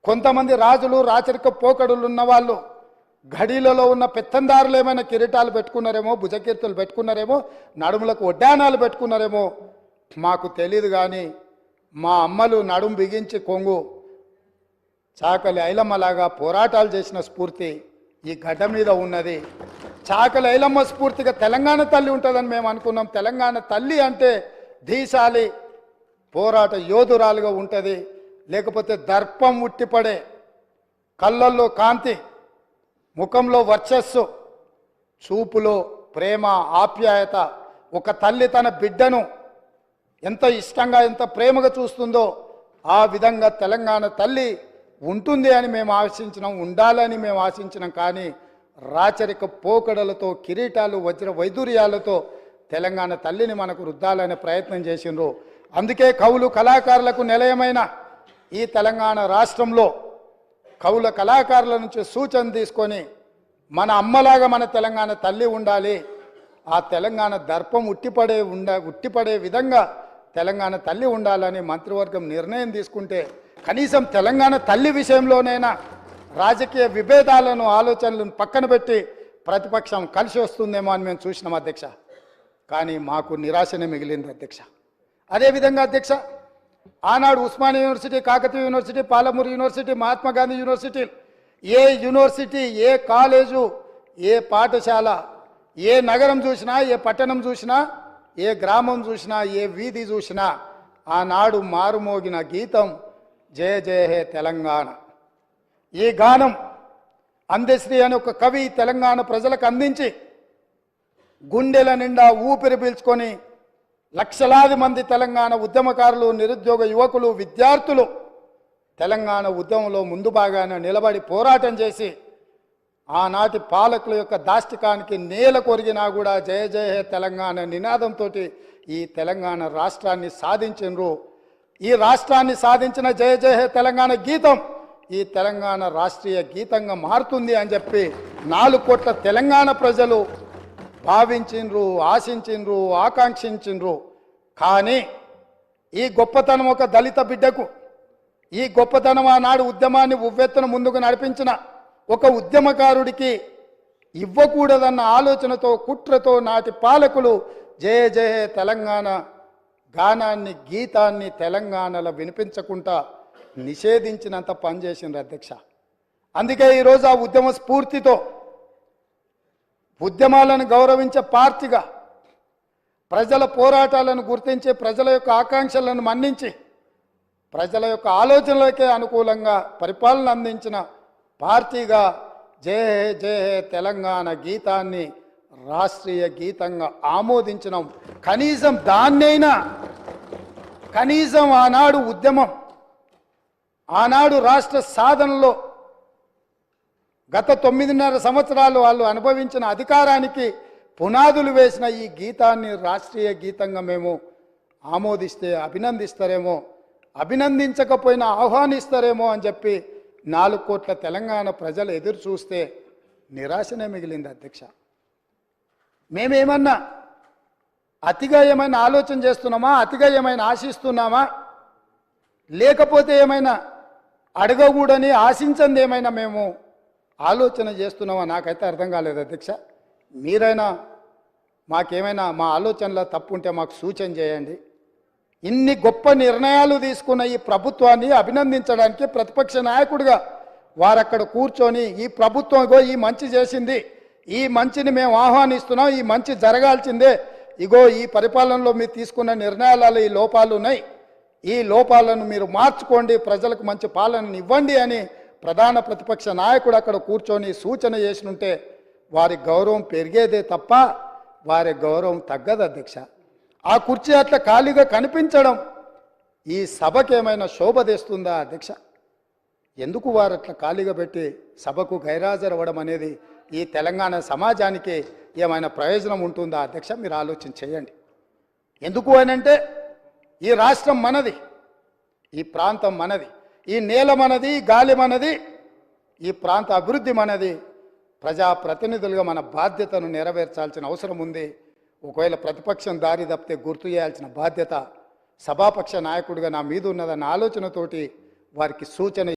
కొంతమంది రాజులు రాచరిక పోకడులు ఉన్న వాళ్ళు ఘడీలలో ఉన్న పెత్తందారులు ఏమైనా కిరీటాలు పెట్టుకున్నారేమో, భుజకీర్తులు పెట్టుకున్నారేమో, నడుములకు ఒడ్డానాలు పెట్టుకున్నారేమో మాకు తెలియదు. కానీ మా అమ్మలు నడుము బిగించి కొంగు చాకలి ఐలమ్మలాగా పోరాటాలు చేసిన స్ఫూర్తి ఈ గడ్డ మీద ఉన్నది. చాకలి ఐలమ్మ స్ఫూర్తిగా తెలంగాణ తల్లి ఉంటుందని మేము అనుకున్నాం. తెలంగాణ తల్లి అంటే ధీశాలి పోరాట యోధురాలుగా ఉంటుంది. లేకపోతే దర్పం ఉట్టిపడే, కళ్ళల్లో కాంతి, ముఖంలో వర్చస్సు, చూపులో ప్రేమ ఆప్యాయత, ఒక తల్లి తన బిడ్డను ఎంత ఇష్టంగా ఎంత ప్రేమగా చూస్తుందో ఆ విధంగా తెలంగాణ తల్లి ఉంటుంది అని మేము ఆశించినాం, ఉండాలని మేము ఆశించినాం. కానీ రాచరిక పోకడలతో, కిరీటాలు, వజ్ర వైదూర్యాలతో తెలంగాణ తల్లిని మనకు రుద్దాలనే ప్రయత్నం చేసిండ్రు. అందుకే కవులు కళాకారులకు నిలయమైన ఈ తెలంగాణ రాష్ట్రంలో కవుల కళాకారుల నుంచి సూచన తీసుకొని మన అమ్మలాగా మన తెలంగాణ తల్లి ఉండాలి, ఆ తెలంగాణ దర్పం ఉట్టిపడే విధంగా తెలంగాణ తల్లి ఉండాలని మంత్రివర్గం నిర్ణయం తీసుకుంటే కనీసం తెలంగాణ తల్లి విషయంలోనైనా రాజకీయ విభేదాలను ఆలోచనలను పక్కన పెట్టి ప్రతిపక్షం కలిసి వస్తుందేమో అని మేము చూసినాం అధ్యక్ష. కానీ మాకు నిరాశనే మిగిలింది అధ్యక్ష. అదేవిధంగా అధ్యక్ష, ఆనాడు Osmania university, Kakatiya university, Palamuru university, Mahatma Gandhi university, ఏ యూనివర్సిటీ, ఏ కాలేజు, ఏ పాఠశాల, ఏ నగరం చూసినా, ఏ పట్టణం చూసినా, ఏ గ్రామం చూసినా, ఏ వీధి చూసినా ఆనాడు మారుమోగిన గీతం జయ జయ హే తెలంగాణ. ఈ గానం అందశ్రీ అనే ఒక కవి తెలంగాణ ప్రజలకు అందించి గుండెల నిండా ఊపిరి పీల్చుకొని లక్షలాది మంది తెలంగాణ ఉద్యమకారులు, నిరుద్యోగ యువకులు, విద్యార్థులు తెలంగాణ ఉద్యమంలో ముందు భాగాన నిలబడి పోరాటం చేసి ఆనాటి పాలకుల యొక్క దాష్టికానికి నేల కొరిగినా కూడా జయ జయ హే తెలంగాణ నినాదంతో ఈ తెలంగాణ రాష్ట్రాన్ని సాధించినరు. ఈ రాష్ట్రాన్ని సాధించిన జయ జయ హే తెలంగాణ గీతం ఈ తెలంగాణ రాష్ట్రీయ గీతంగా మారుతుంది అని చెప్పి 4 కోట్ల తెలంగాణ ప్రజలు భావించిండ్రు, ఆశించిండ్రు, ఆకాంక్షించిండ్రు. కానీ ఈ గొప్పతనం ఒక దళిత బిడ్డకు, ఈ గొప్పతనం ఆనాడు ఉద్యమాన్ని ఉవ్వెత్తున ముందుకు నడిపించిన ఒక ఉద్యమకారుడికి ఇవ్వకూడదన్న ఆలోచనతో, కుట్రతో నాటి పాలకులు జయ జయ తెలంగాణ గానాన్ని, గీతాన్ని తెలంగాణలో వినిపించకుండా నిషేధించినంత పనిచేసిండ్రు అధ్యక్ష. అందుకే ఈరోజు ఆ ఉద్యమ స్ఫూర్తితో ఉద్యమాలను గౌరవించే పార్టీగా, ప్రజల పోరాటాలను గుర్తించి, ప్రజల యొక్క ఆకాంక్షలను మన్నించి, ప్రజల యొక్క ఆలోచనలకే అనుకూలంగా పరిపాలన అందించిన పార్టీగా జయ హే జయ హే తెలంగాణ గీతాన్ని రాష్ట్రీయ గీతంగా ఆమోదించినాం. కనీసం దాన్నైనా, కనీసం ఆనాడు ఉద్యమం, ఆనాడు రాష్ట్ర సాధనలో గత 9.5 సంవత్సరాలు వాళ్ళు అనుభవించిన అధికారానికి పునాదులు వేసిన ఈ గీతాన్ని రాష్ట్రీయ గీతంగా మేము ఆమోదిస్తే అభినందిస్తారేమో, అభినందించకపోయినా ఆహ్వానిస్తారేమో అని చెప్పి 4 కోట్ల తెలంగాణ ప్రజలు ఎదురు చూస్తే నిరాశనే మిగిలింది అధ్యక్ష. మేమేమన్నా అతిగా ఏమైనా ఆలోచన చేస్తున్నామా, అతిగా ఏమైనా ఆశిస్తున్నామా, లేకపోతే ఏమైనా అడగకూడని ఆశించింది ఏమైనా మేము ఆలోచన చేస్తున్నామా నాకైతే అర్థం కాలేదు అధ్యక్ష. మీరైనా మాకేమైనా మా ఆలోచనలో తప్పు ఉంటే మాకు సూచన చేయండి. ఇన్ని గొప్ప నిర్ణయాలు తీసుకున్న ఈ ప్రభుత్వాన్ని అభినందించడానికి ప్రతిపక్ష నాయకుడిగా వారక్కడ కూర్చొని ఈ ప్రభుత్వం ఇగో ఈ మంచి చేసింది, ఈ మంచిని మేము ఆహ్వానిస్తున్నాం, ఈ మంచి జరగాల్సిందే, ఇగో ఈ పరిపాలనలో మీరు తీసుకున్న నిర్ణయాలలో ఈ లోపాలు ఉన్నాయి, ఈ లోపాలను మీరు మార్చుకోండి, ప్రజలకు మంచి పాలనను ఇవ్వండి అని ప్రధాన ప్రతిపక్ష నాయకుడు అక్కడ కూర్చొని సూచన చేసినుంటే వారి గౌరవం పెరిగేదే తప్ప వారి గౌరవం తగ్గదు అధ్యక్ష. ఆ కుర్చీ అట్లా ఖాళీగా కనిపించడం ఈ సభకి ఏమైనా శోభ తెస్తుందా అధ్యక్ష? ఎందుకు వారు అట్లా ఖాళీగా పెట్టి సభకు గైరాజరవ్వడం అనేది ఈ తెలంగాణ సమాజానికి ఏమైనా ప్రయోజనం ఉంటుందా అధ్యక్ష? మీరు ఆలోచన చేయండి. ఎందుకు అనంటే ఈ రాష్ట్రం మనది, ఈ ప్రాంతం మనది, ఈ నేల మనది, గాలి మనది, ఈ ప్రాంత అభివృద్ధి మనది. ప్రజాప్రతినిధులుగా మన బాధ్యతను నెరవేర్చాల్సిన అవసరం ఉంది. ఒకవేళ ప్రతిపక్షం దారి తప్పితే గుర్తు చేయాల్సిన బాధ్యత సభాపక్ష నాయకుడిగా నా మీద ఉన్నదన్న ఆలోచనతోటి వారికి సూచన